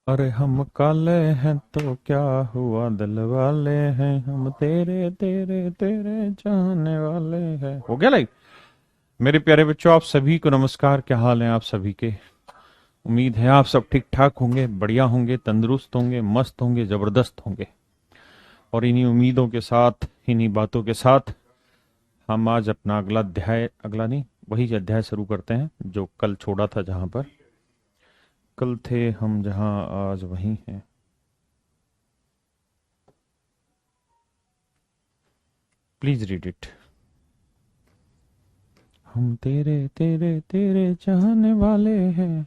अरे हम काले हैं तो क्या हुआ, दिल वाले हैं हम, तेरे तेरे तेरे चाहने वाले हैं। हो गया लाइक। मेरे प्यारे बच्चों, आप सभी को नमस्कार। क्या हाल है आप सभी के? उम्मीद है आप सब ठीक ठाक होंगे, बढ़िया होंगे, तंदुरुस्त होंगे, मस्त होंगे, जबरदस्त होंगे। और इन्हीं उम्मीदों के साथ, इन्हीं बातों के साथ हम आज अपना अगला अध्याय, अगला नहीं, वही अध्याय शुरू करते हैं जो कल छोड़ा था। जहां पर कल थे हम, जहां आज वहीं हैं। Please read it. हम तेरे तेरे तेरे चाहने वाले हैं।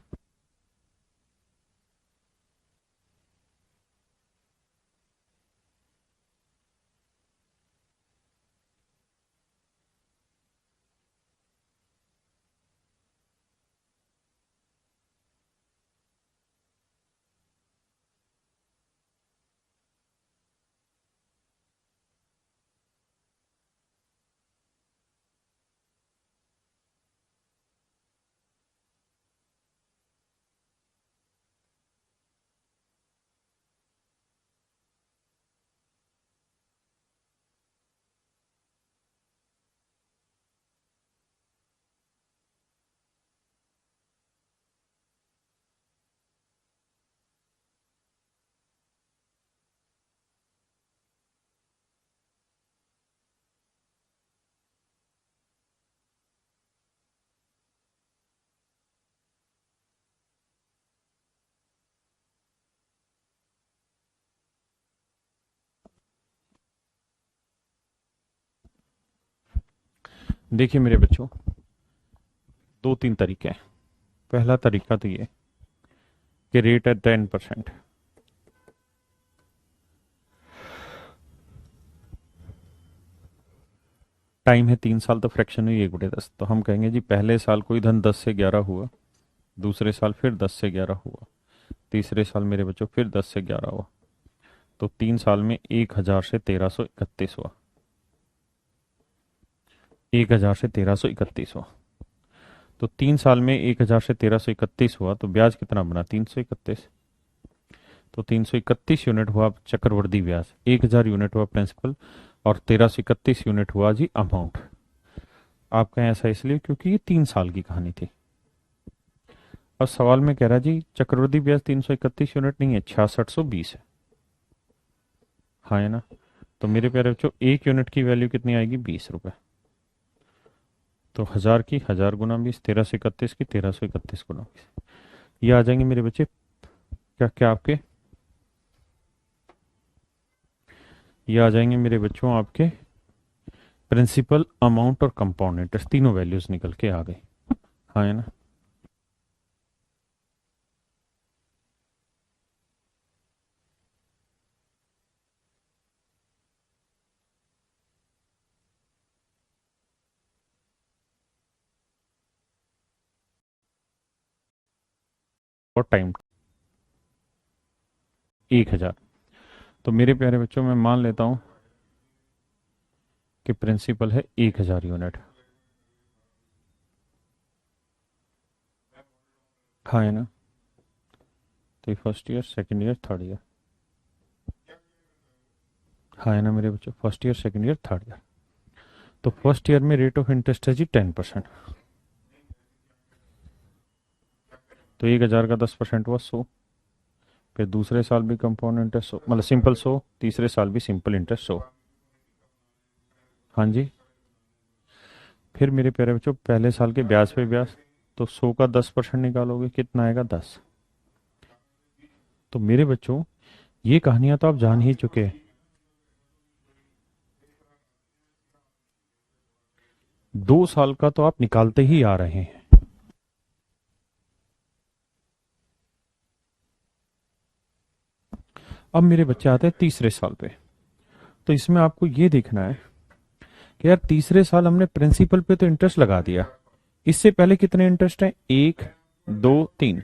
देखिए मेरे बच्चों, दो तीन तरीके हैं। पहला तरीका तो ये कि रेट है 10%। टाइम है 3 साल, तो फ्रैक्शन हुई 1/10। तो हम कहेंगे जी पहले साल कोई धन 10 से 11 हुआ, दूसरे साल फिर 10 से 11 हुआ, तीसरे साल मेरे बच्चों फिर 10 से 11 हुआ। तो 3 साल में 1000 से 1331 हुआ। 1000 से 1331 हुआ। तो 3 साल में 1000 से 1331 हुआ, तो ब्याज कितना बना? 331। तो 331 यूनिट हुआ चक्रवृद्धि ब्याज, 1000 यूनिट हुआ प्रिंसिपल, और 1331 यूनिट हुआ जी अमाउंट। आपका ऐसा इसलिए क्योंकि ये 3 साल की कहानी थी। और सवाल में कह रहा जी चक्रवृद्धि ब्याज 331 यूनिट नहीं है, 6620 है। हाँ है ना? तो मेरे प्यारे बच्चों, 1 यूनिट की वैल्यू कितनी आएगी? 20 रुपए। तो 1000 की 1000 गुना 20, 1331 की 1331 गुना 20। ये आ जाएंगे मेरे बच्चे क्या क्या आपके, ये आ जाएंगे मेरे बच्चों आपके प्रिंसिपल, अमाउंट और कंपाउंड इंटरेस्ट, तीनों वैल्यूज निकल के आ गई। हाँ है ना? और टाइम 1000। तो मेरे प्यारे बच्चों, मैं मान लेता हूं कि प्रिंसिपल है 1000 यूनिट। हाँ है ना? तो first year, second year, third year. हाँ है ना मेरे बच्चों? First year, second year, third year. तो फर्स्ट ईयर में रेट ऑफ इंटरेस्ट है जी 10%। तो 1000 का 10% हुआ 100। फिर दूसरे साल भी कंपाउंड इंटरेस्ट 100, मतलब सिंपल 100, तीसरे साल भी सिंपल इंटरेस्ट 100। हाँ जी। फिर मेरे प्यारे बच्चों, पहले साल के ब्याज पे ब्याज, तो 100 का 10% निकालोगे कितना आएगा? 10। तो मेरे बच्चों, ये कहानियां तो आप जान ही चुके हैं। 2 साल का तो आप निकालते ही आ रहे हैं। अब मेरे बच्चे आते हैं तीसरे साल पे। तो इसमें आपको ये देखना है कि यार तीसरे साल हमने प्रिंसिपल पे तो इंटरेस्ट लगा दिया, इससे पहले कितने इंटरेस्ट है? 1, 2, 3।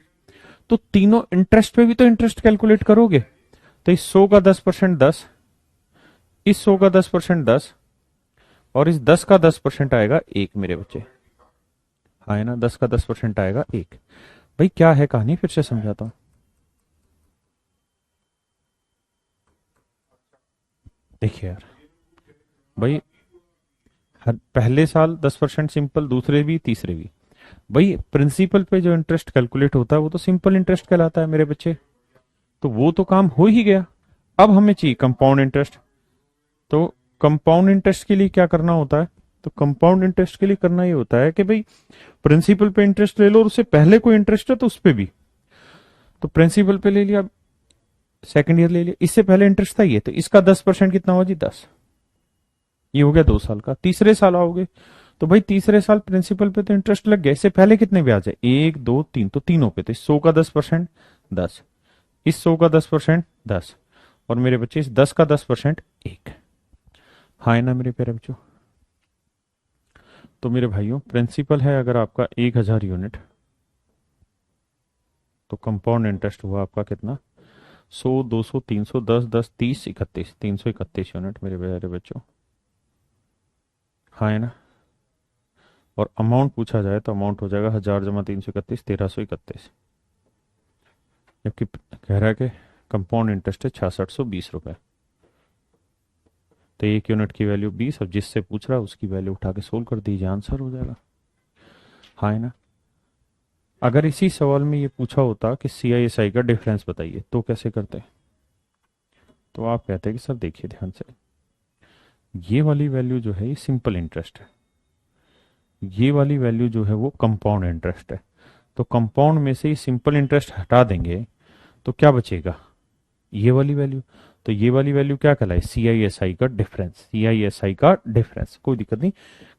तो तीनों इंटरेस्ट पे भी तो इंटरेस्ट कैलकुलेट करोगे। तो इस 100 का 10% 10, इस 100 का 10% 10, और इस 10 का 10% आएगा 1 मेरे बच्चे। हाँ है ना? 10 का 10% आएगा 1। भाई क्या है कहानी, फिर से समझाता हूं। देखिए यार भाई, हर पहले साल 10% सिंपल, दूसरे भी तीसरे भी। भाई प्रिंसिपल पे जो इंटरेस्ट कैलकुलेट होता है वो तो सिंपल इंटरेस्ट कहलाता है मेरे बच्चे। तो वो तो काम हो ही गया। अब हमें चाहिए कंपाउंड इंटरेस्ट। तो कंपाउंड इंटरेस्ट के लिए क्या करना होता है? तो कंपाउंड इंटरेस्ट के लिए करना ये होता है कि भाई प्रिंसिपल पे इंटरेस्ट ले लो, और उससे पहले कोई इंटरेस्ट है तो उस पे भी। तो प्रिंसिपल पे ले लिया, सेकंड ईयर ले लिया, इससे पहले इंटरेस्ट था ये, तो इसका 10% कितना हुआ जी? 10। ये हो गया 2 साल का। तीसरे साल आओगे तो भाई तीसरे साल प्रिंसिपल पे तो इंटरेस्ट लग गया, इससे पहले कितने ब्याज है? 1 2 3, तो तीनों पे। तो इस 100 का 10% 10, इस 100 का 10% 10, और मेरे बच्चे इस 10 का 10% 1। हाँ है ना मेरे प्यारे बच्चों? तो मेरे भाइयों, प्रिंसिपल है अगर आपका 1000 यूनिट, तो कंपाउंड इंटरेस्ट हुआ आपका कितना? 100 200 300 10 10 30 31, 331 यूनिट मेरे प्यारे बच्चों। हाँ है ना? और अमाउंट पूछा जाए तो अमाउंट हो जाएगा 1000 जमा 331 1331। जबकि कह रहा है कि कंपाउंड इंटरेस्ट है 6620 रुपए। तो 1 यूनिट की वैल्यू 20, और जिससे पूछ रहा है उसकी वैल्यू उठा के सोल्व कर दीजिए, आंसर हो जाएगा। हाँ है ना? अगर इसी सवाल में ये पूछा होता कि CISI का डिफरेंस बताइए तो कैसे करते? तो आप कहते हैं कि सर देखिए ध्यान से, ये वाली वैल्यू जो है ये सिंपल इंटरेस्ट है, ये वाली वैल्यू जो है वो कंपाउंड इंटरेस्ट है। तो कंपाउंड में से ये सिंपल इंटरेस्ट हटा देंगे तो क्या बचेगा? ये वाली वैल्यू। तो ये वाली वैल्यू क्या कहलाए? CISI का डिफरेंस। CISI का डिफरेंस, कोई दिक्कत नहीं।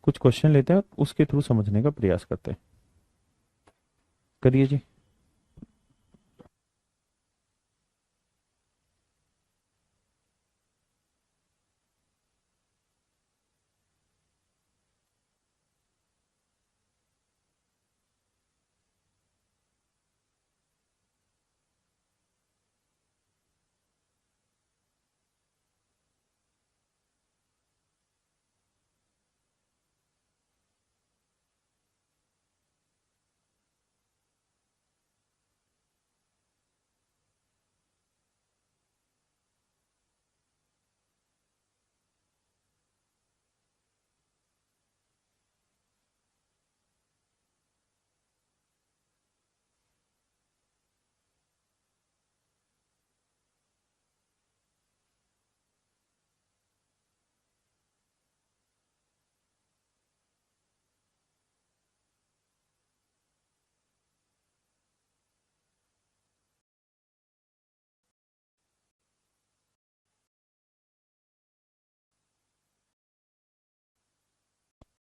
कुछ क्वेश्चन लेते हैं उसके थ्रू समझने का प्रयास करते हैं। करिए जी।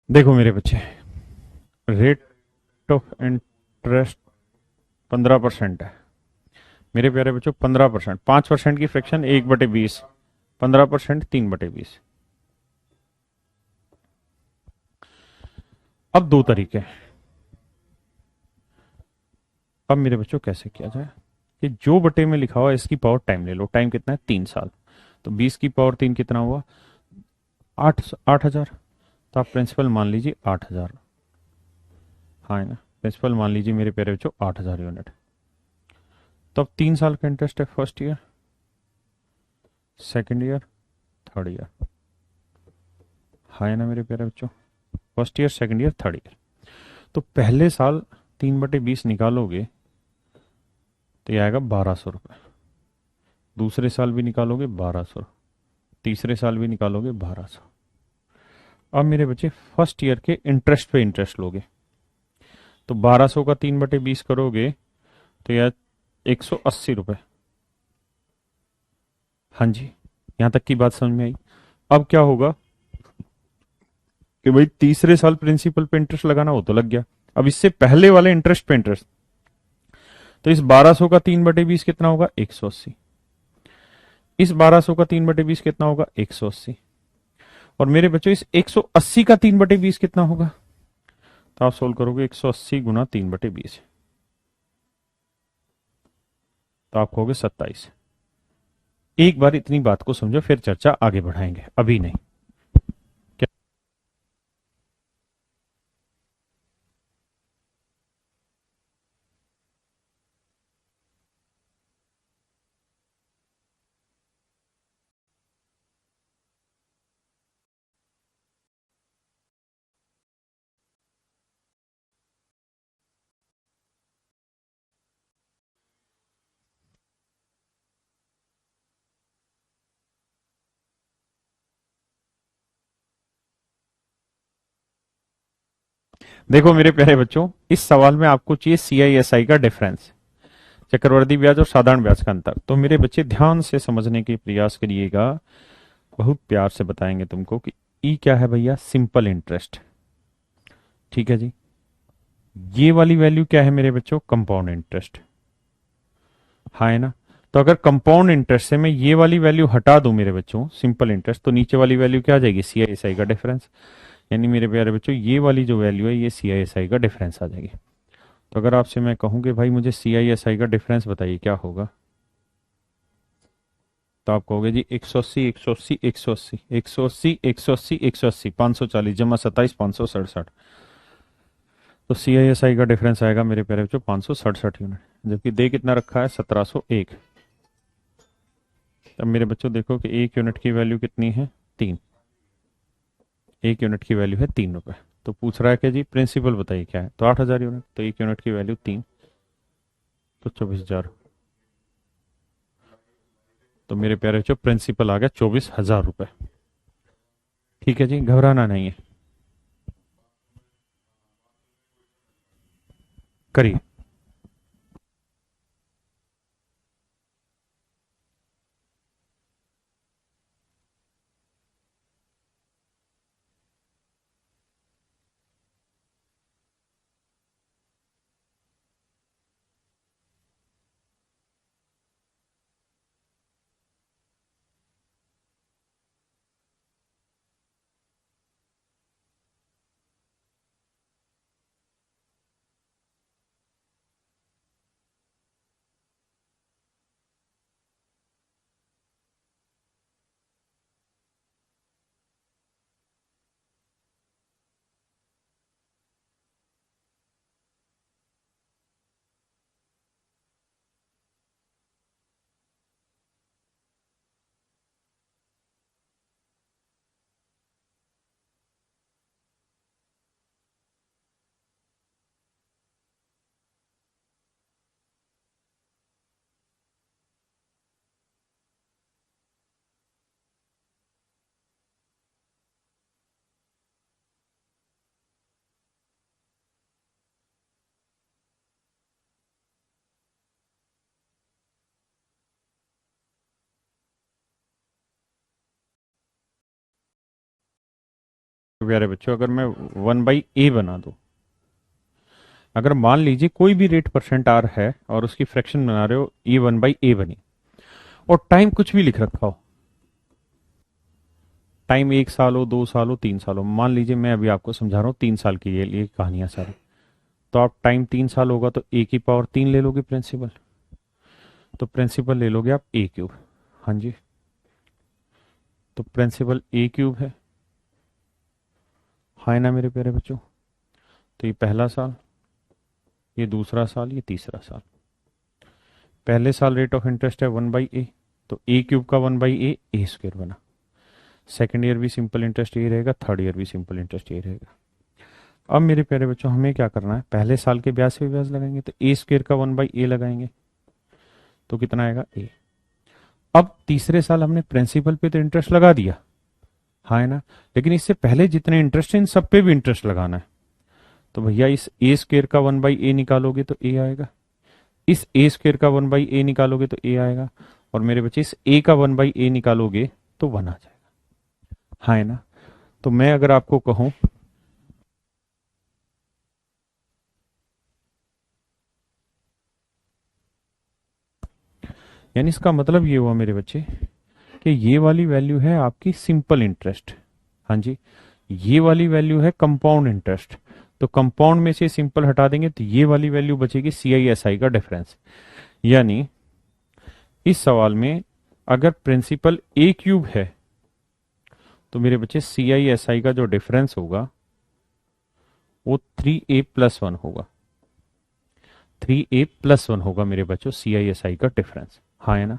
देखो मेरे बच्चे, रेट ऑफ इंटरेस्ट 15% है मेरे प्यारे बच्चों। 15%, 5% की फ्रैक्शन 1/20, 15% 3/20। अब दो तरीके हैं। अब मेरे बच्चों कैसे किया जाए कि जो बटे में लिखा हुआ है इसकी पावर टाइम ले लो। टाइम कितना है? 3 साल। तो 20 की पावर 3 कितना हुआ? 8 8 हजार। तो आप प्रिंसिपल मान लीजिए 8 हजार। हाँ है ना? प्रिंसिपल मान लीजिए मेरे प्यारे बच्चों 8 हजार यूनिट। तो अब 3 साल का इंटरेस्ट है, first year, second year, third year. हाँ है ना मेरे प्यारे बच्चों? First year, second year, third year. तो पहले साल 3/20 निकालोगे तो ये आएगा 1200 रुपये। दूसरे साल भी निकालोगे 1200, तीसरे साल भी निकालोगे 1200। अब मेरे बच्चे फर्स्ट ईयर के इंटरेस्ट पे इंटरेस्ट लोगे, तो 1200 का 3/20 करोगे तो यार 180 रुपये। हाँ जी, यहां तक की बात समझ में आई? अब क्या होगा कि भाई तीसरे साल प्रिंसिपल पे इंटरेस्ट लगाना हो तो लग गया। अब इससे पहले वाले इंटरेस्ट पे इंटरेस्ट, तो इस 1200 का 3/20 कितना होगा? 180। इस 1200 का 3/20 कितना होगा? 180। और मेरे बच्चों इस 180 का 3/20 कितना होगा? तो आप सोल्व करोगे 180 गुना 3/20, तो आप कहोगे 27। एक बार इतनी बात को समझो, फिर चर्चा आगे बढ़ाएंगे, अभी नहीं। क्या? देखो मेरे प्यारे बच्चों, इस सवाल में आपको चाहिए सीआईएसआई का डिफरेंस, चक्रवर्ती ब्याज और साधारण ब्याज का अंतर। तो मेरे बच्चे ध्यान से समझने के प्रयास करिएगा, बहुत प्यार से बताएंगे तुमको कि ई क्या है भैया, सिंपल इंटरेस्ट। ठीक है जी। ये वाली वैल्यू क्या है मेरे बच्चों, कंपाउंड इंटरेस्ट। हाँ है ना। तो अगर कंपाउंड इंटरेस्ट से मैं ये वाली वैल्यू हटा दूं मेरे बच्चों, सिंपल इंटरेस्ट, तो नीचे वाली वैल्यू क्या आ जाएगी, सीआईएसआई का डिफरेंस। यानी मेरे प्यारे बच्चों ये वाली जो वैल्यू है ये सीआईएसआई का डिफरेंस आ जाएगी। तो अगर आपसे मैं कहूं कि भाई मुझे सीआईएसआई का डिफरेंस बताइए क्या होगा, तो आप कहोगे जी 180 180 180 180 180 180 540 जमा 27 567। तो सीआईएसआई का डिफरेंस आएगा मेरे प्यारे बच्चों 567 यूनिट, जबकि दे कितना रखा है 1701। अब मेरे बच्चों देखो कि एक यूनिट की वैल्यू कितनी है, 3। एक यूनिट की वैल्यू है 3 रुपए। तो पूछ रहा है कि जी प्रिंसिपल बताइए क्या है, तो 8000 यूनिट। तो एक यूनिट की वैल्यू 3, तो 24,000। तो मेरे प्यारे बच्चों प्रिंसिपल आ गया 24,000 रुपए। ठीक है जी, घबराना नहीं है, करिए। प्यारे बच्चों अगर मैं 1/a बना दूं, अगर मान लीजिए कोई भी रेट परसेंट आर है और उसकी फ्रैक्शन बना रहे हो, ये 1/a बनी, और टाइम कुछ भी लिख रखा हो, टाइम 1 साल हो, 2 साल हो, 3 साल हो। मान लीजिए मैं अभी आपको समझा रहा हूँ 3 साल की ये कहानियां सारी। तो आप टाइम 3 साल होगा तो ए की पावर 3 ले लोगे प्रिंसिपल, तो प्रिंसिपल ले लोगे आप ए क्यूब। हाँ जी। तो प्रिंसिपल ए क्यूब है, हाँ है ना मेरे प्यारे बच्चों। तो ये पहला साल, ये दूसरा साल, ये तीसरा साल। पहले साल रेट ऑफ इंटरेस्ट है 1/a, तो ए क्यूब का 1/a, a² बना। सेकेंड ईयर भी सिंपल इंटरेस्ट ये रहेगा, थर्ड ईयर भी सिंपल इंटरेस्ट ये रहेगा। अब मेरे प्यारे बच्चों हमें क्या करना है, पहले साल के ब्याज पे ब्याज लगाएंगे, तो a² का 1/a लगाएंगे, तो कितना आएगा a। अब तीसरे साल हमने प्रिंसिपल पे तो इंटरेस्ट लगा दिया, हाँ है ना, लेकिन इससे पहले जितने इंटरेस्ट है इन सब पे भी इंटरेस्ट लगाना है। तो भैया इस a² का 1/a निकालोगे तो a आएगा, इस a² का 1/a निकालोगे तो a आएगा, और मेरे बच्चे इस a का 1/a निकालोगे तो 1 आ जाएगा, हाँ है ना। तो मैं अगर आपको कहूं, यानी इसका मतलब ये हुआ मेरे बच्चे कि ये वाली वैल्यू है आपकी सिंपल इंटरेस्ट, हाँ जी। ये वाली वैल्यू है कंपाउंड इंटरेस्ट। तो कंपाउंड में से सिंपल हटा देंगे तो ये वाली वैल्यू बचेगी सीआईएसआई का डिफरेंस। यानी इस सवाल में अगर प्रिंसिपल ए क्यूब है तो मेरे बच्चे सीआईएसआई का जो डिफरेंस होगा वो 3a+1 होगा। 3a+1 होगा मेरे बच्चों सीआईएसआई का डिफरेंस, हाँ है ना।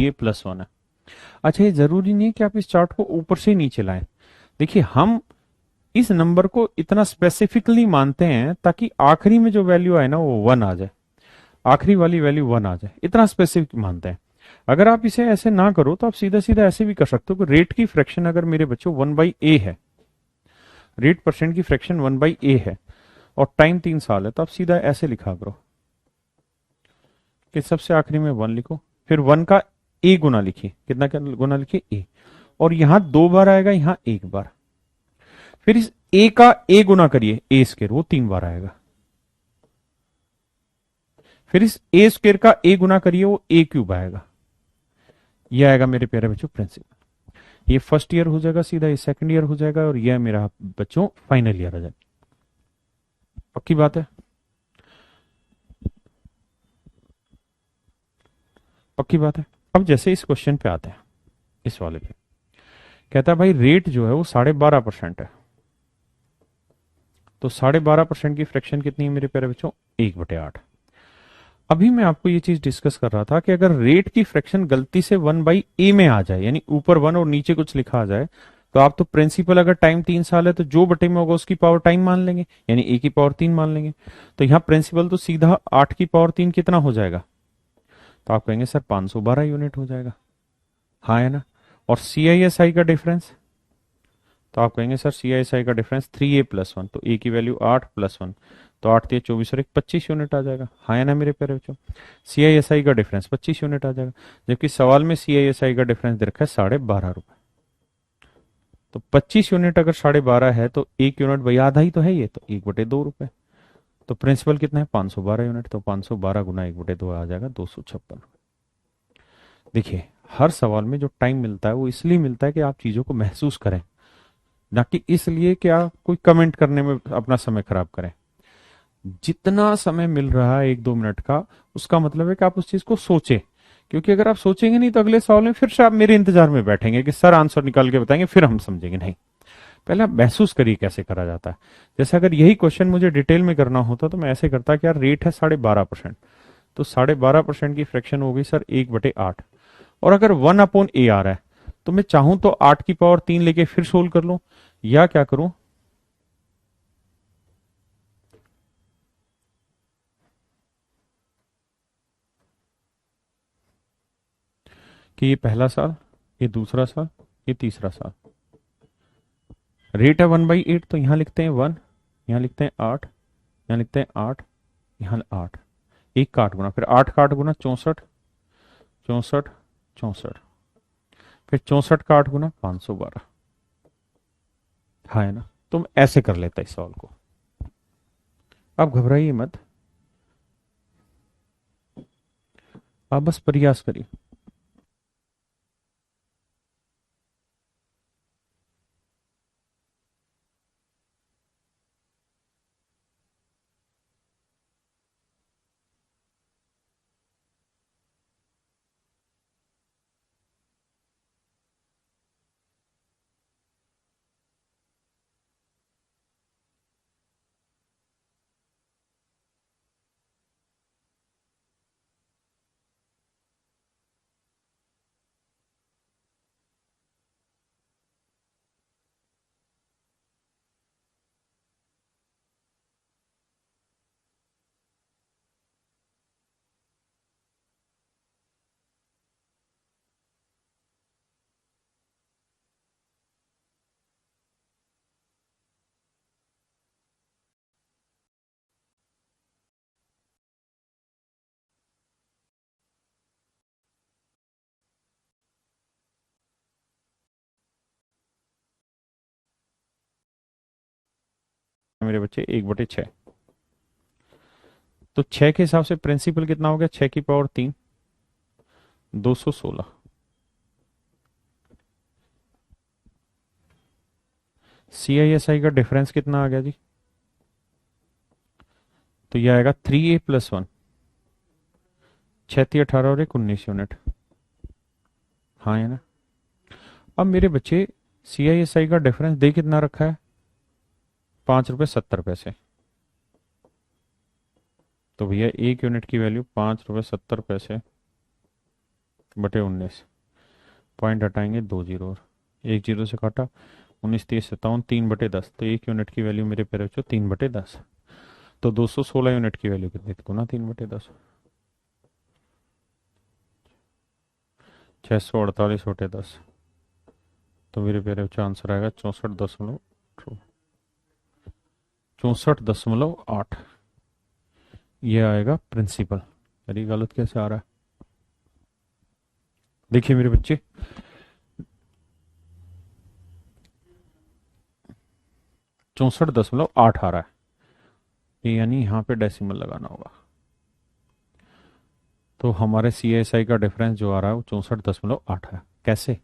ये +1 है। अच्छा, ये जरूरी नहीं है कि आप इस चार्ट को ऊपर से नीचे लाएं। देखिए, हम इस नंबर को इतना स्पेसिफिकली मानते हैं ताकि आखिरी में जो वैल्यू आए ना वो 1 आ जाए, आखिरी वाली वैल्यू 1 आ जाए, इतना स्पेसिफिक मानते हैं। अगर आप इसे ऐसे ना करो तो आप सीधा सीधा ऐसे भी कर सकते हो कि रेट की फ्रैक्शन अगर मेरे बच्चों 1/a है, रेट परसेंट की फ्रैक्शन 1/a है और टाइम 3 साल है, तो आप सीधा ऐसे लिखा करो कि सबसे आखिरी में 1 लिखो, फिर 1 का a गुना लिखिए। कितना क्या गुना लिखिए? a। और यहां 2 बार आएगा, यहां 1 बार। फिर इस a का a गुना करिए, a स्क्वायर, वो 3 बार आएगा। फिर इस a स्क्वायर का a गुना करिए, वो a क्यूब आएगा। ये आएगा मेरे प्यारे बच्चों प्रिंसिपल। ये फर्स्ट ईयर हो जाएगा सीधा, ये सेकंड ईयर हो जाएगा, और ये मेरा बच्चों फाइनल ईयर आ जाएगा। पक्की बात है? पक्की बात है। अब जैसे इस क्वेश्चन पे आते हैं, इस वाले पे कहता है भाई रेट जो है वो 12.5% है, तो 12.5% की फ्रैक्शन कितनी है मेरे प्यारे बच्चों? 1/8। अभी मैं आपको ये चीज डिस्कस कर रहा था कि अगर रेट की फ्रैक्शन गलती से 1/a में आ जाए, यानी ऊपर 1 और नीचे कुछ लिखा आ जाए, तो आप तो प्रिंसिपल अगर टाइम 3 साल है तो जो बटे में होगा उसकी पावर टाइम मान लेंगे, यानी a की पावर 3 मान लेंगे। तो यहाँ प्रिंसिपल तो सीधा 8 की पावर 3 कितना हो जाएगा? तो आप कहेंगे सर 512 यूनिट हो जाएगा। हाँ है ना? और CISI का डिफरेंस, तो आप कहेंगे सर CISI का डिफरेंस 3a+1, तो a की वैल्यू 8+1, तो 8×3 = 24 और 25 यूनिट आ जाएगा। हाँ है ना मेरे प्यारे बच्चों? CISI का डिफरेंस 25 यूनिट आ जाएगा, जबकि सवाल में CISI का डिफरेंस दे रखा है 12.5 रुपए। तो 25 यूनिट अगर 12.5 है तो 1 यूनिट भाई आधा ही तो है ये, तो 1/2 रुपए। तो प्रिंसिपल कितना है? 512 यूनिट, तो 512 गुना 1/2 आ जाएगा 256। देखिए, हर सवाल में जो टाइम मिलता है वो इसलिए मिलता है कि आप चीजों को महसूस करें, ना कि इसलिए कि आप कोई कमेंट करने में अपना समय खराब करें। जितना समय मिल रहा है 1-2 मिनट का, उसका मतलब है कि आप उस चीज को सोचें। क्योंकि अगर आप सोचेंगे नहीं तो अगले सवाल में फिर से आप मेरे इंतजार में बैठेंगे कि सर आंसर निकाल के बताएंगे, फिर हम समझेंगे नहीं। पहले आप महसूस करिए कैसे करा जाता है। जैसे अगर यही क्वेश्चन मुझे डिटेल में करना होता तो मैं ऐसे करता कि यार रेट है 12.5%, तो 12.5% की फ्रैक्शन हो गई सर 1/8। और अगर 1/a आ रहा है तो मैं चाहूं तो 8 की पावर 3 लेके फिर सोल्व कर लूं, या क्या करूं कि ये पहला साल, ये दूसरा साल, ये तीसरा साल, रेट है 1/8, तो यहां लिखते हैं 1, यहां लिखते हैं 8, यहां लिखते हैं 8, यहां 8, एक का 8 गुना, फिर 8 का 8 गुना 64, 64, 64, फिर 64 का 8 गुना 512। हाँ है ना? तुम ऐसे कर लेता इस सवाल को। आप घबराइए मत, आप बस प्रयास करिए। मेरे बच्चे 1/6, तो 6 के हिसाब से प्रिंसिपल कितना हो गया? 6 की पावर 3, 216। CISI का डिफरेंस कितना आ गया जी? तो ये आएगा 3a+1, 6×3 = 18 और 1 19 यूनिट। हाँ है ना? अब मेरे बच्चे CISI का डिफरेंस दे कितना रखा है? 5 रुपये 70 पैसे। तो भैया 1 यूनिट की वैल्यू 5 रुपये 70 पैसे, बटे 19, पॉइंट हटाएंगे 2 जीरो और 1 जीरो से काटा, 19 30 57, 3/10, तो 1 यूनिट की वैल्यू मेरे प्यारे बच्चों 3/10। तो 216 यूनिट की वैल्यू कितनी थी, गुना 3/10, 648/10। तो मेरे प्यारे बच्चों आंसर आएगा 64.8। ये आएगा प्रिंसिपल। अरे गलत कैसे आ रहा है, देखिए मेरे बच्चे, 64.8 आ रहा है, यानी यहाँ पे डेसिमल लगाना होगा। तो हमारे CSI का डिफरेंस जो आ रहा है वो 64.8 है। कैसे?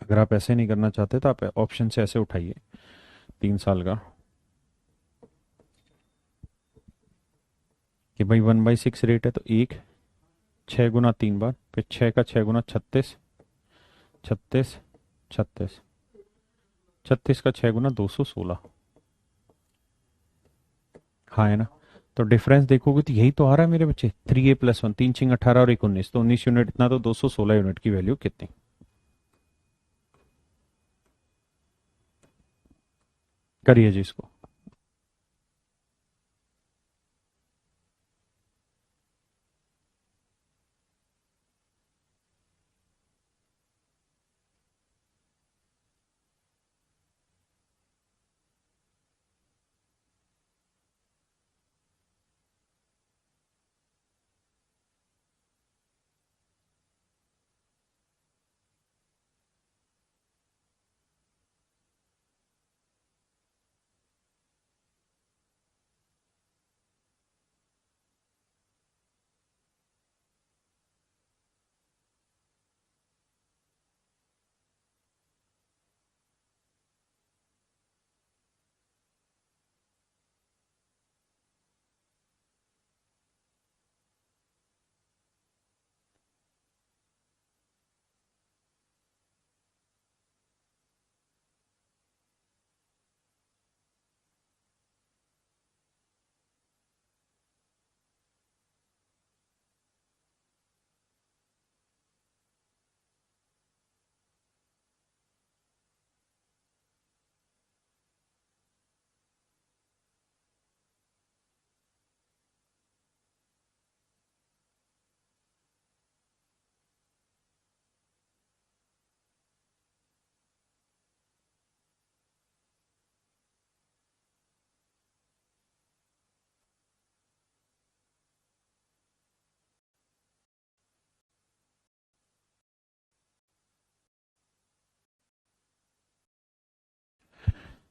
अगर आप ऐसे नहीं करना चाहते तो आप ऑप्शन से ऐसे उठाइए, 3 साल का, कि भाई 1/6 रेट है तो 6 गुना 3 बार, फिर 6 का 6 गुना 36, 36, 36, 36 का 6 गुना 216। हाँ है ना? तो डिफरेंस देखोगे तो यही तो आ रहा है मेरे बच्चे, 3A+1, 3×6 = 18 और 1 19, तो 19 यूनिट इतना, तो 216 यूनिट की वैल्यू कितनी? करिए जी इसको।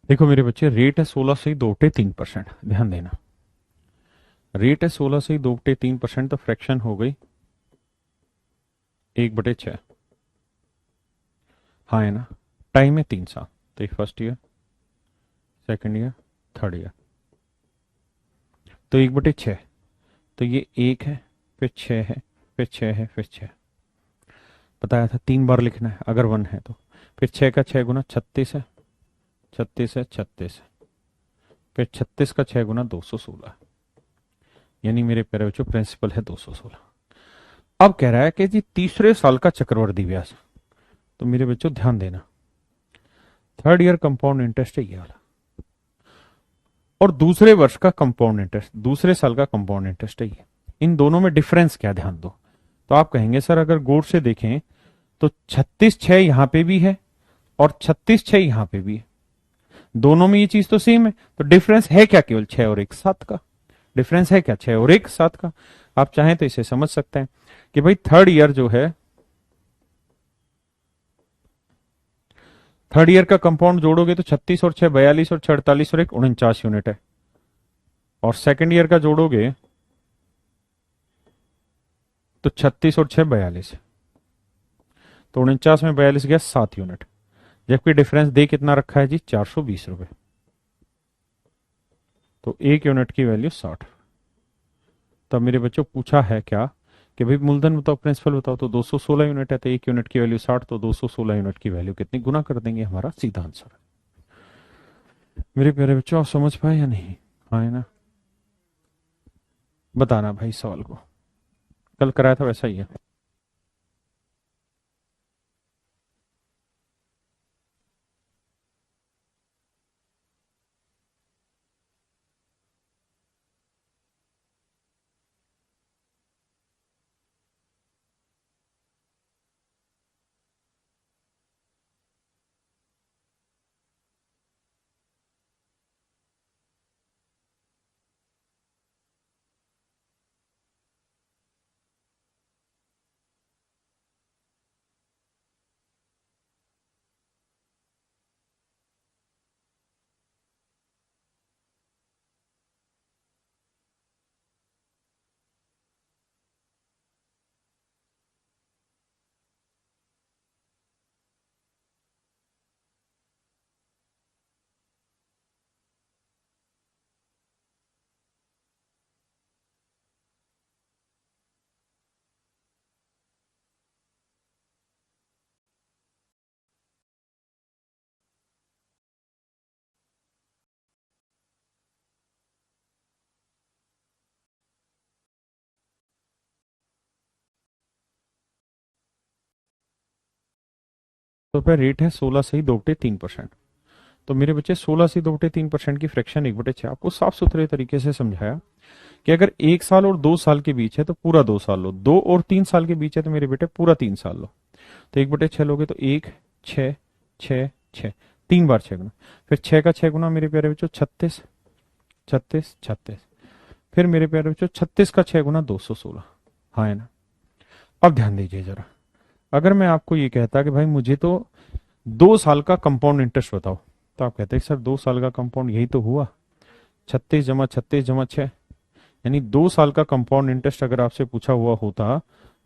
देखो मेरे बच्चे, रेट है 16 से 2/3%, ध्यान देना, रेट है 16 से 2/3%, तो फ्रैक्शन हो गई 1/6। हाँ है ना? टाइम है 3 साल, तो ये first year, second year, third year, तो 1/6, तो ये 1 है, फिर 6 है, फिर 6 है, फिर 6, बताया था 3 बार लिखना है अगर 1 है तो। फिर 6 का 6 गुना 36 है, 36 है, 36 है, फिर 36 का 6 गुना 216, यानी मेरे प्यारे बच्चों प्रिंसिपल है 216। अब कह रहा है कि जी तीसरे साल का चक्रवर्ती ब्याज, तो मेरे बच्चों ध्यान देना, थर्ड ईयर कंपाउंड इंटरेस्ट है ये वाला, और दूसरे वर्ष का कंपाउंड इंटरेस्ट, दूसरे साल का कंपाउंड इंटरेस्ट है ये। इन दोनों में डिफरेंस क्या, ध्यान दो। तो आप कहेंगे सर अगर गौर से देखें तो 36/6 यहां पे भी है और 36/6 यहां पे भी है, दोनों में ये चीज तो सेम है, तो डिफरेंस है क्या, केवल 6 और 1 7 का डिफरेंस है क्या, 6 और 1 7 का। आप चाहें तो इसे समझ सकते हैं कि भाई थर्ड ईयर का कंपाउंड जोड़ोगे तो 36 और 6 42 और 48 और 1 49 यूनिट है, और सेकेंड ईयर का जोड़ोगे तो 36 और 6 42, तो 49 में 42 गया 7 यूनिट, जबकि डिफरेंस दे कितना रखा है जी, 420 रुपए, तो 1 यूनिट की वैल्यू 60। तब मेरे बच्चों पूछा है क्या कि भाई मूलधन बताओ, प्रिंसिपल बताओ, तो 216 यूनिट है, तो 1 यूनिट की वैल्यू 60, तो 216 यूनिट की वैल्यू कितनी, गुना कर देंगे, हमारा सीधा आंसर है। मेरे प्यारे बच्चों आप समझ पाए या नहीं? हाँ है ना? बताना भाई सवाल को। कल कराया था वैसा ही है। तो रुपये रेट है 16 से 2/3%। तो मेरे बच्चे 16 से 2/3% की फ्रैक्शन 1/6 आपको साफ सुथरे तरीके से समझाया कि अगर 1 साल और 2 साल के बीच है तो पूरा 2 साल लो, 2 और 3 साल के बीच है तो मेरे बेटे पूरा 3 साल लो। तो 1/6 लोगे तो 1, 6, 6, 6, 3 बार 6 गुना, फिर 6 का 6 गुना मेरे प्यारे बच्चों 36, 36, 36, फिर मेरे प्यारे बच्चों 36 का 6 गुना 216। हाँ है ना। अब ध्यान दीजिए जरा, अगर मैं आपको ये कहता कि भाई मुझे तो 2 साल का कंपाउंड इंटरेस्ट बताओ, तो आप कहते हैं सर 2 साल का कंपाउंड यही तो हुआ, 36 जमा 36 जमा 6, यानी 2 साल का कंपाउंड इंटरेस्ट अगर आपसे पूछा हुआ होता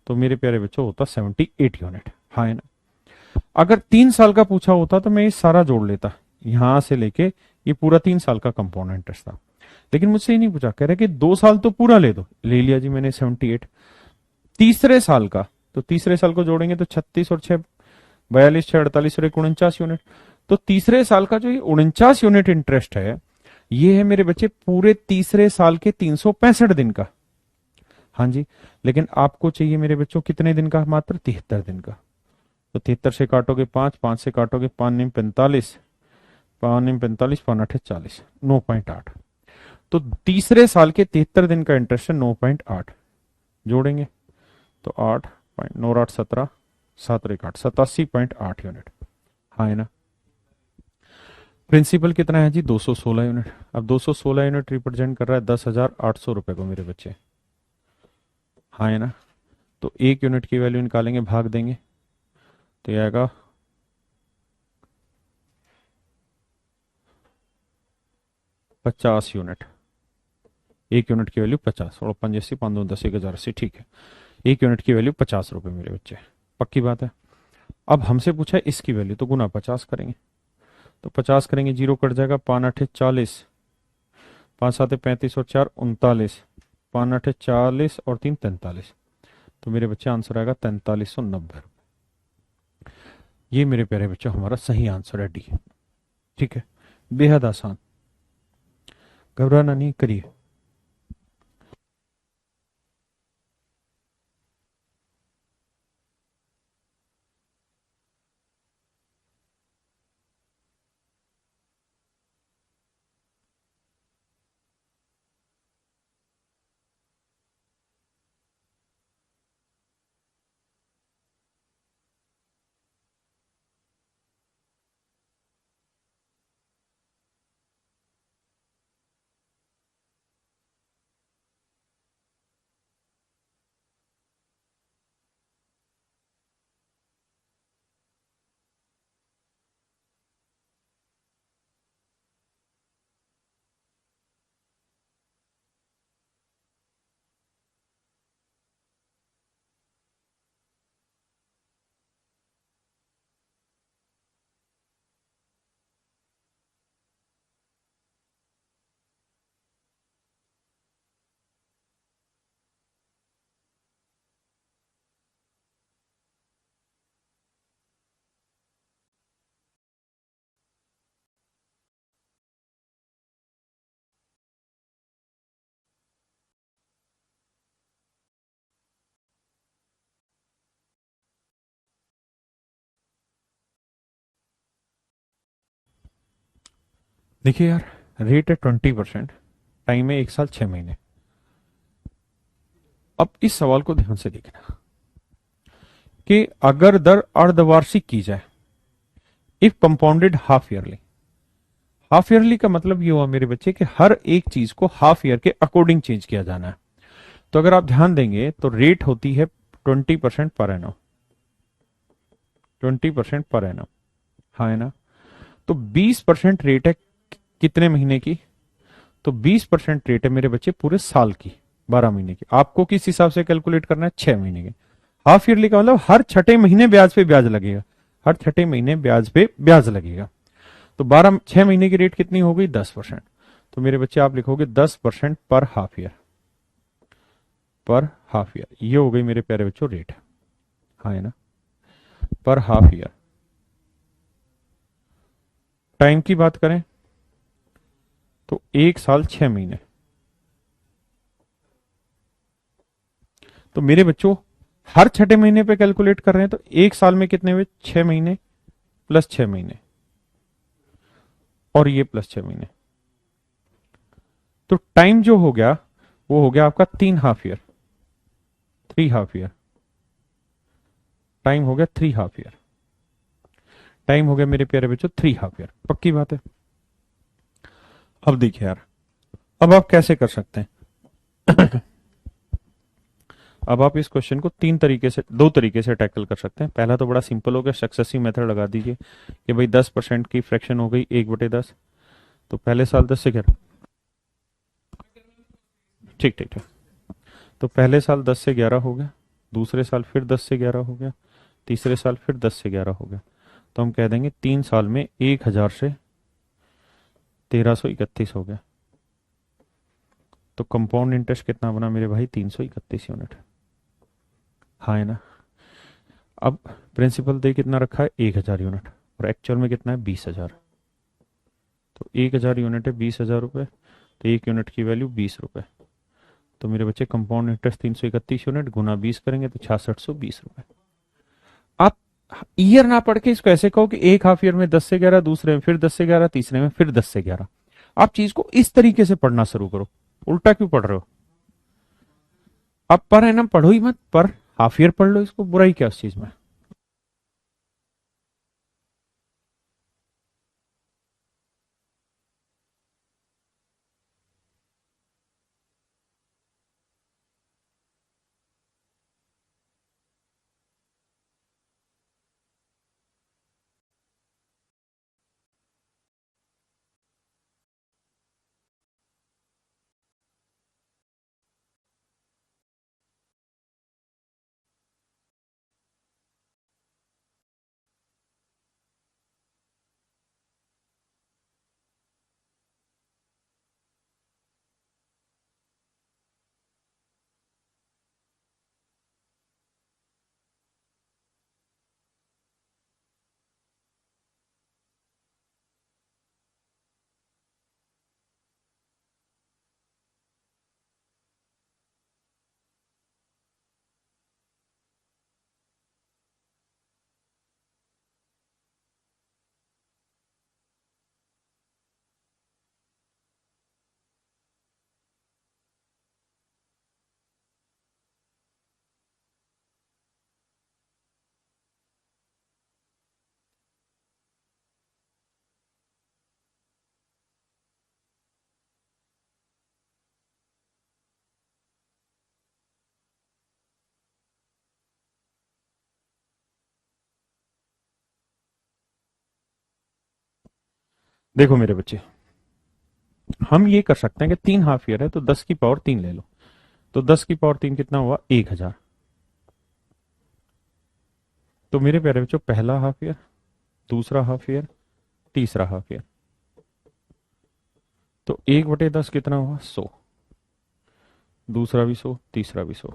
तो मेरे प्यारे बच्चों होता 78 यूनिट। हाँ है ना। अगर 3 साल का पूछा होता तो मैं ये सारा जोड़ लेता, यहां से लेके ये पूरा 3 साल का कंपाउंड इंटरेस्ट था। लेकिन मुझसे ये नहीं पूछा, कह रहे कि 2 साल तो पूरा ले दो, ले लिया जी मैंने 78। तीसरे साल का, तो तीसरे साल को जोड़ेंगे तो 36 और 6 42, 6 48 और 1 49 यूनिट। तो तीसरे साल का जो ये 49 यूनिट इंटरेस्ट है, ये है मेरे बच्चे पूरे तीसरे साल के 365 दिन का। हाँ जी। लेकिन आपको चाहिए मेरे बच्चों कितने दिन का, मात्र 73 दिन का। तो 73 से काटोगे 5, 5 से काटोगे 5 9 45, 5 9 45, 5 8 40, 9.8। तो तीसरे साल के 73 दिन का इंटरेस्ट है 9.8। जोड़ेंगे तो 8, 9 8 17, 7 और 1 8, 87.8 यूनिट। हाँ है ना। प्रिंसिपल कितना है जी, 216 यूनिट। अब 216 यूनिट रिप्रेजेंट कर रहा है 10,800 रुपए को मेरे बच्चे। हाँ है ना। तो 1 यूनिट की वैल्यू निकालेंगे, भाग देंगे तो ये आएगा 50 यूनिट। 1 यूनिट की वैल्यू 50, और 5 80 5 2 10 1,080, ठीक है। 1 यूनिट की वैल्यू 50 रुपए मेरे बच्चे, पक्की बात है। अब हमसे पूछा है इसकी वैल्यू, तो गुना 50 करेंगे। तो 50 करेंगे, जीरो कट जाएगा, 5 8 40, 5 7 35 और 4 39, 5 8 40 और 3 43। तो मेरे बच्चे आंसर आएगा 4390। ये मेरे प्यारे बच्चों हमारा सही आंसर है डी। ठीक है, बेहद आसान, घबराना नहीं, करिए। देखिए यार, रेट है 20%, टाइम है 1 साल 6 महीने। अब इस सवाल को ध्यान से देखना कि अगर दर अर्धवार्षिक की जाए, if compounded half yearly. Half yearly का मतलब ये हुआ मेरे बच्चे कि हर एक चीज को हाफ ईयर के अकॉर्डिंग चेंज किया जाना है। तो अगर आप ध्यान देंगे तो रेट होती है 20% पर एनम, 20% पर एनम, हाँ है ना। तो 20% रेट है कितने महीने की? तो 20% रेट है मेरे बच्चे पूरे साल की, 12 महीने की। आपको किस हिसाब से कैलकुलेट करना है? 6 महीने के। हाफ ईयरली का मतलब हर छठे महीने ब्याज पे ब्याज लगेगा, हर छठे महीने ब्याज पे ब्याज लगेगा। तो 6 महीने की रेट कितनी हो गई? 10%। तो मेरे बच्चे आप लिखोगे 10% पर हाफ ईयर, पर हाफ ईयर। ये हो गई मेरे प्यारे बच्चों रेट, हाँ है ना, पर हाफ ईयर। टाइम की बात करें तो 1 साल 6 महीने। तो मेरे बच्चों हर छठे महीने पे कैलकुलेट कर रहे हैं, तो 1 साल में कितने हुए? 6 महीने प्लस 6 महीने, और ये प्लस 6 महीने। तो टाइम जो हो गया वो हो गया आपका 3 half year, 3 half year. Time हो गया 3 हाफ ईयर, टाइम हो गया मेरे प्यारे बच्चों 3 हाफ ईयर। पक्की बात है। अब देखिए यार, अब आप कैसे कर सकते हैं? अब आप इस क्वेश्चन को 2 तरीके से टैकल कर सकते हैं। पहला तो बड़ा सिंपल हो गया, सक्सेसिव मेथड लगा दीजिए कि भाई 10% की फ्रैक्शन हो गई 1/10। तो पहले साल 10 से 11, ठीक ठीक ठीक। तो पहले साल 10 से 11 हो गया, दूसरे साल फिर 10 से 11 हो गया, तीसरे साल फिर 10 से 11 हो गया। तो हम कह देंगे 3 साल में 1000 से 1331 हो गया। तो कंपाउंड इंटरेस्ट कितना बना मेरे भाई? 331 यूनिट, हाँ है ना। अब प्रिंसिपल दे कितना रखा है? 1000 यूनिट, और एक्चुअल में कितना है? 20,000। तो 1000 यूनिट है 20,000 रुपये, तो 1 यूनिट की वैल्यू 20 रुपये। तो मेरे बच्चे कंपाउंड इंटरेस्ट 331 यूनिट गुना 20 करेंगे तो 6620 रुपये। आप ईयर ना पढ़ के इसको ऐसे कहो कि एक हाफ ईयर में 10 से 11, दूसरे में फिर 10 से 11, तीसरे में फिर 10 से 11। आप चीज को इस तरीके से पढ़ना शुरू करो। उल्टा क्यों पढ़ रहे हो? आप पर एनम पढ़ो ही मत, पर हाफ ईयर पढ़ लो, इसको बुराई क्या उस चीज में? देखो मेरे बच्चे, हम ये कर सकते हैं कि 3 हाफ ईयर है तो 10 की पावर 3 ले लो। तो 10 की पावर 3 कितना हुआ? 1000। तो मेरे प्यारे बच्चों पहला हाफ ईयर, दूसरा हाफ ईयर, तीसरा हाफ ईयर। तो 1/10 कितना हुआ? 100। दूसरा भी 100, तीसरा भी 100।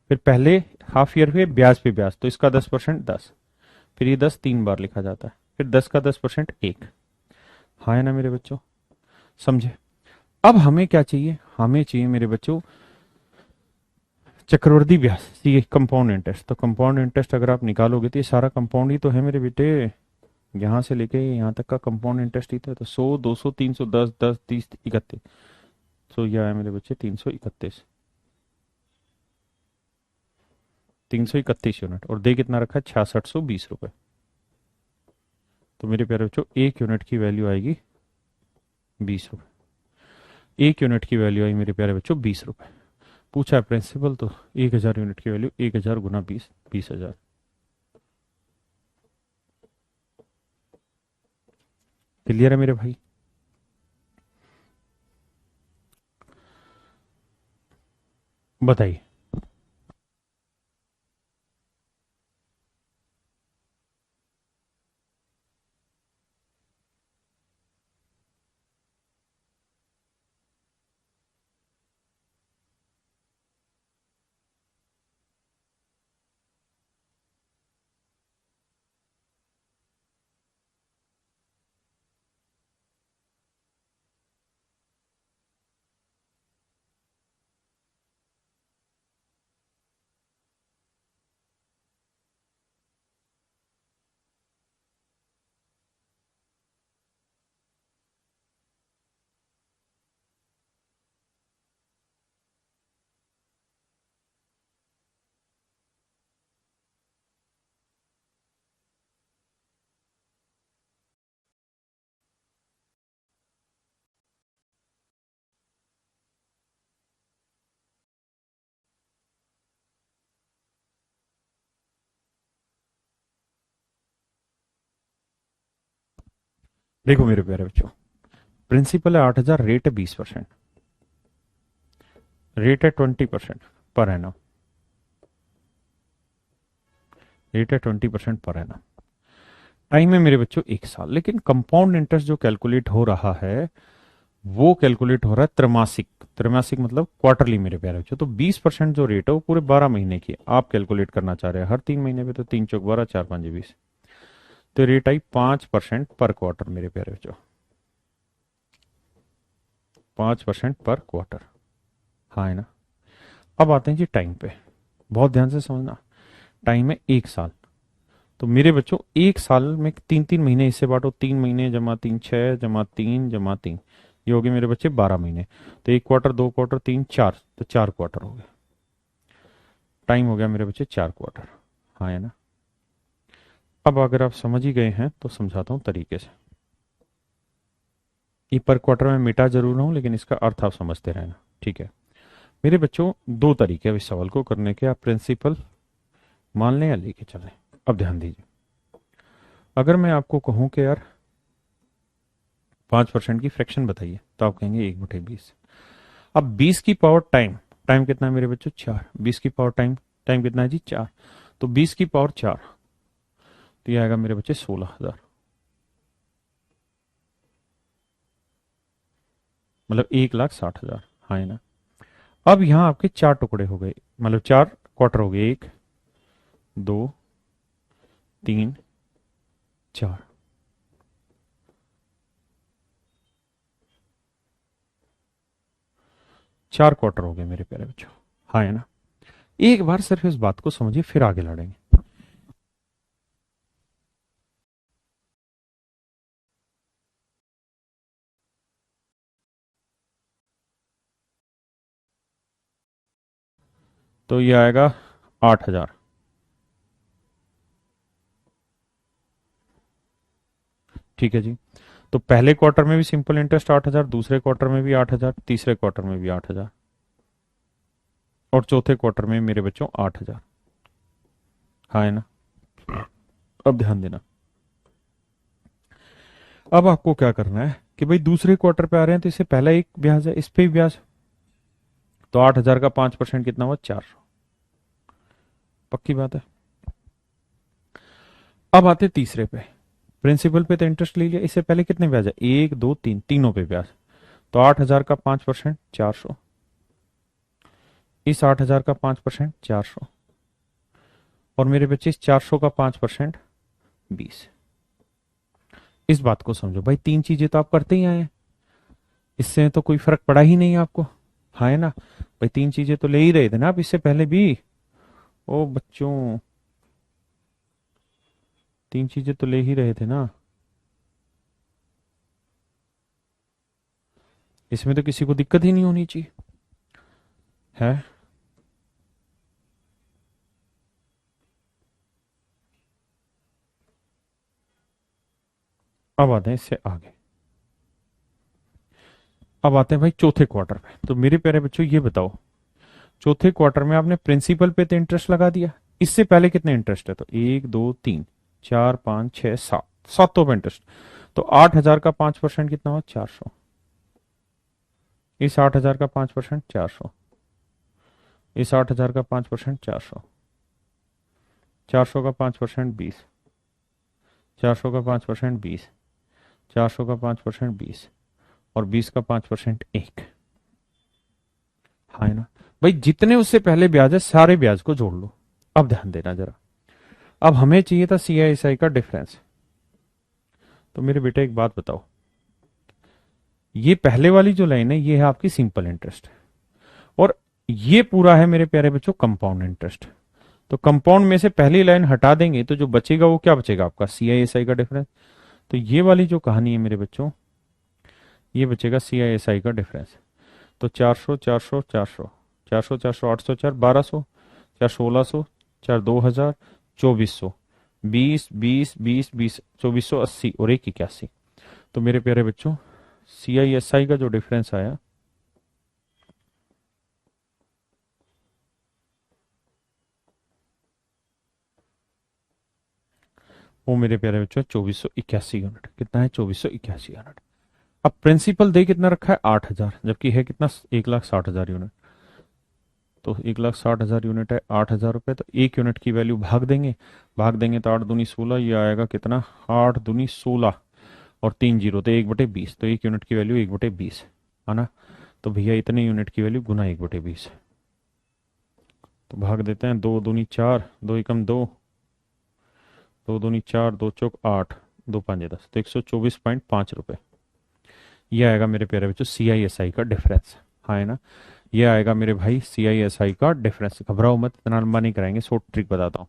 फिर पहले हाफ ईयर हुए ब्याज पे ब्याज, तो इसका 10% 10। फिर ये 10 3 बार लिखा जाता है, फिर 10 का 10% 1। हाँ है ना मेरे बच्चों, समझे? अब हमें क्या चाहिए? हमें चाहिए मेरे बच्चों चक्रवृद्धि ब्याज, ये कंपाउंड इंटरेस्ट। तो कंपाउंड इंटरेस्ट अगर आप निकालोगे तो ये सारा कंपाउंड ही तो है मेरे बेटे। यहां से लेके यहां तक का कंपाउंड इंटरेस्ट ही था, तो 100, 200, 300, 10, 10, 30, 31। तो यह है मेरे बच्चे 331, 331 यूनिट, और दे कितना रखा है, 6620 रुपए। तो मेरे प्यारे बच्चों एक यूनिट की वैल्यू आएगी 20 रुपए। एक यूनिट की वैल्यू आई मेरे प्यारे बच्चों 20 रुपए। पूछा है प्रिंसिपल, तो 1000 यूनिट की वैल्यू 1000 गुना 20, 20,000। क्लियर है मेरे भाई? बताइए। देखो मेरे प्यारे बच्चों, प्रिंसिपल है 8,000, रेट है 20%, रेट है 20% पर एनम, रेट है 20% पर एनम। टाइम है मेरे बच्चों 1 साल, लेकिन कंपाउंड इंटरेस्ट जो कैलकुलेट हो रहा है वो कैलकुलेट हो रहा है त्रैमासिक। त्रैमासिक मतलब क्वार्टरली मेरे प्यारे बच्चों। तो 20% जो रेट है वो पूरे 12 महीने की आप कैलकुलेट करना चाह रहे हैं, हर 3 महीने पे, तो 3 चौक 12, 4 5 20। तो रेट आई 5% पर क्वार्टर मेरे प्यारे बच्चों, 5% पर क्वार्टर। हाँ है ना? अब आते हैं जी टाइम पे, बहुत ध्यान से समझना। टाइम है 1 साल। तो मेरे बच्चों 1 साल में 3 3 महीने इससे बांटो, 3 महीने जमा 3, 6 जमा 3 जमा 3, ये हो गए मेरे बच्चे 12 महीने। तो 1 क्वार्टर, 2 क्वार्टर, 3, 4, तो 4 क्वार्टर हो गए। टाइम हो गया मेरे बच्चे 4 क्वार्टर। हाँ है ना? अब अगर आप समझ ही गए हैं तो समझाता हूं तरीके से। ये पर क्वार्टर में मिटा जरूर हूं, लेकिन इसका अर्थ आप समझते रहना, ठीक है? मेरे बच्चों दो तरीके हैं इस सवाल को करने के, आप प्रिंसिपल मान लें या लेके चलें। अब ध्यान दीजिए, अगर मैं आपको कहूं कि यार 5% की फ्रैक्शन बताइए, तो आप कहेंगे 1/20। अब 20 की पावर टाइम, टाइम कितना है मेरे बच्चों, 4। 20 की पावर टाइम, टाइम कितना है जी, 4। तो 20 की पावर 4, तो ये आएगा मेरे बच्चे 16,000, मतलब 1,60,000। हाँ है ना? अब यहां आपके 4 टुकड़े हो गए, मतलब 4 क्वार्टर हो गए, 1, 2, 3, 4। 4 क्वार्टर हो गए मेरे प्यारे बच्चों। हाँ है ना? एक बार सिर्फ इस बात को समझिए, फिर आगे लड़ेंगे। तो ये आएगा 8,000। ठीक है जी। तो पहले क्वार्टर में भी सिंपल इंटरेस्ट 8,000, दूसरे क्वार्टर में भी 8,000, तीसरे क्वार्टर में भी 8,000, और चौथे क्वार्टर में मेरे बच्चों 8,000। हाँ है ना? अब ध्यान देना, अब आपको क्या करना है कि भाई दूसरे क्वार्टर पे आ रहे हैं तो इससे पहला एक ब्याज है, इस पे भी ब्याज। तो 8,000 का 5% कितना हुआ, 400। पक्की बात है। अब आते तीसरे पे, प्रिंसिपल पे तो इंटरेस्ट ले लिया, इससे पहले कितने ब्याज है, 1, 2, 3, तीनों पे ब्याज। तो 8,000 का 5% 400, इस 8,000 का 5% 400, और मेरे बच्चे इस 400 का 5% 20। इस बात को समझो भाई, तीन चीजें तो आप करते ही आए हैं, इससे तो कोई फर्क पड़ा ही नहीं आपको। हाँ है ना? भाई तीन चीजें तो ले ही रहे थे ना आप इससे पहले भी। ओ बच्चों, तीन चीजें तो ले ही रहे थे ना। इसमें तो किसी को दिक्कत ही नहीं होनी चाहिए है। अब आते हैं इससे आगे, अब आते हैं भाई चौथे क्वार्टर में। तो मेरे प्यारे बच्चों ये बताओ, चौथे क्वार्टर में आपने प्रिंसिपल पे तो इंटरेस्ट लगा दिया, इससे पहले कितने इंटरेस्ट है? तो 1 2 3 4 5 6 7, सातों पे इंटरेस्ट। तो 8,000 का 5% कितना हुआ? 400। इस 8,000 का 5% 400, इस 8,000 का 5% 400, 400 का 5% 20, 400 का 5% 20, 400 का 5% 20, और 20 का 5% 1। हाँ है ना भाई, जितने उससे पहले ब्याज है सारे ब्याज को जोड़ लो। अब ध्यान देना जरा, अब हमें चाहिए था CISI का डिफरेंस। तो मेरे बेटे एक बात बताओ, ये पहले वाली जो लाइन है ये है आपकी सिंपल इंटरेस्ट, और ये पूरा है मेरे प्यारे बच्चों कंपाउंड इंटरेस्ट। तो कंपाउंड में से पहली लाइन हटा देंगे तो जो बचेगा वो क्या बचेगा? आपका CISI का डिफरेंस। तो ये वाली जो कहानी है मेरे बच्चों, ये बचेगा CISI का डिफरेंस। तो 400 400 400, 400 400 800 4 1200, 4 1600, 4 2000, 2400, 20 20 20 20, 2480 और 1 81। तो मेरे प्यारे बच्चों CISI का जो डिफरेंस आया वो मेरे प्यारे बच्चों 2481 यूनिट। कितना है? 2481 यूनिट। अब प्रिंसिपल दे कितना रखा है? 8,000, जबकि है कितना? 1,60,000 यूनिट। तो 1,60,000 यूनिट है, 8,000 रुपये। तो 1 यूनिट की वैल्यू भाग देंगे, भाग देंगे तो 8 दूनी 16, ये आएगा कितना? 8 दूनी 16 और 3 जीरो तो 1/20। तो 1 यूनिट की वैल्यू 1/20 है ना। तो भैया इतने यूनिट की वैल्यू गुना 1/20। तो भाग देते हैं, 2 दूनी 4, 2 एकम 2, 2 दूनी 4, 2 चौक 8, 2 5 10, तो 124.5 रुपये। ये आएगा मेरे प्यारे बच्चों CISI का डिफरेंस। हाँ है ना, ये आएगा मेरे भाई CISI का डिफरेंस। घबराओ मत, इतना लंबा नहीं कराएंगे, शॉर्ट ट्रिक बताता हूँ।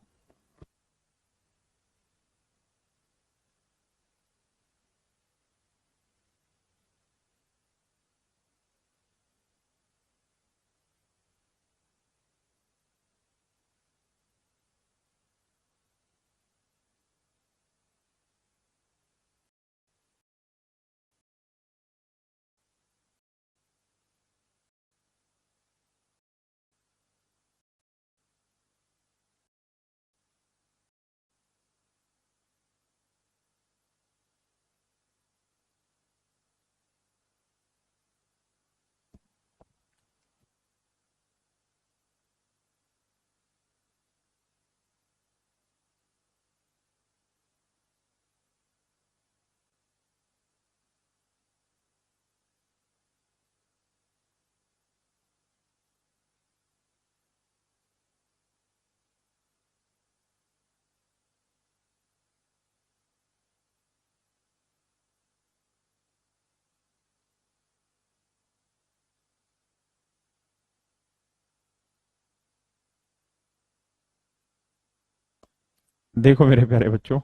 देखो मेरे प्यारे बच्चों,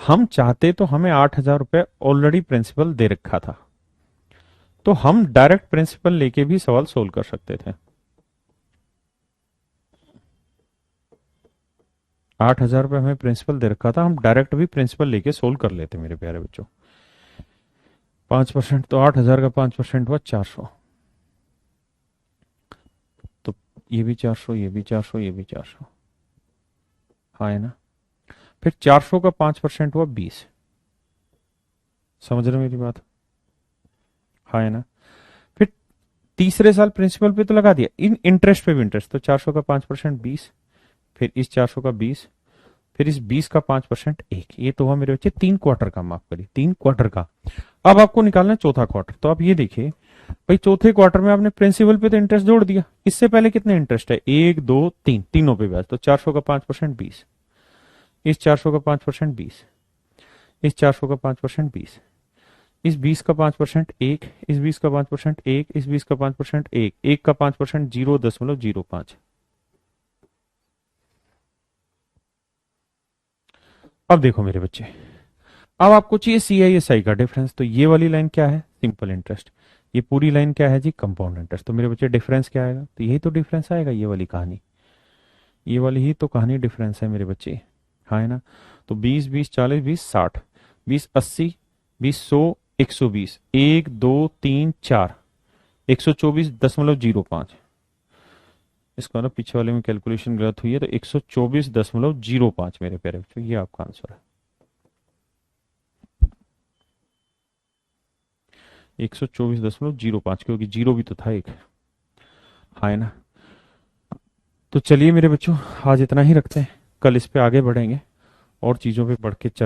हम चाहते तो हमें 8,000 रुपये ऑलरेडी प्रिंसिपल दे रखा था, तो हम डायरेक्ट प्रिंसिपल लेके भी सवाल सोल्व कर सकते थे। 8,000 रुपये हमें प्रिंसिपल दे रखा था, हम डायरेक्ट भी प्रिंसिपल लेके सोल्व कर लेते मेरे प्यारे बच्चों। 5%, तो 8,000 का 5% हुआ 400। तो ये भी 400, ये भी 400, ये भी 400। हाँ है ना। फिर 400 का 5% हुआ 20। समझ रहे हो मेरी बात? हाँ है ना। फिर तीसरे साल प्रिंसिपल पे तो लगा दिया, इन इंटरेस्ट पे भी इंटरेस्ट। तो 400 का 5% 20, फिर इस 400 का 20, फिर इस 20 का 5% 1। ये तो हुआ मेरे बच्चे 3 क्वार्टर का, माफ करिए 3 क्वार्टर का। अब आपको निकालना है चौथा क्वार्टर। तो आप ये देखिए भाई, चौथे क्वार्टर में आपने प्रिंसिपल पे तो इंटरेस्ट जोड़ दिया, इससे पहले कितने इंटरेस्ट है? 1 2 3, तीनों पे ब्याज। तो 400 का 5% 20, इस 400 का 5% 20, इस 400 का 5% 20, इस 20 का 5% 1, इस 20 का 5% 1, इस 20 का 5% 1, 1 का 5% 0.05। अब देखो मेरे बच्चे, अब आपको चाहिए CISI का डिफरेंस। तो ये वाली लाइन क्या है? Simple interest. ये पूरी लाइन क्या है जी, कंपाउंड इंटरेस्ट। तो मेरे बच्चे डिफरेंस क्या आएगा, तो यही तो डिफरेंस आएगा, ये वाली कहानी, ये वाली ही तो कहानी डिफरेंस है मेरे बच्चे। हाँ है ना। तो 20 20 40 20 60, 20 80, 20 100, 120, 1 2 3 4, 124.05। इसका मतलब पीछे वाले में कैलकुलेशन गलत हुई है, तो 124.05 मेरे प्यारे बच्चों, ये आपका आंसर है। 124.05, क्योंकि जीरो भी तो था एक। हाँ है ना। तो चलिए मेरे बच्चों, आज इतना ही रखते हैं, कल इस पे आगे बढ़ेंगे और चीज़ों पे बढ़ के चर्चा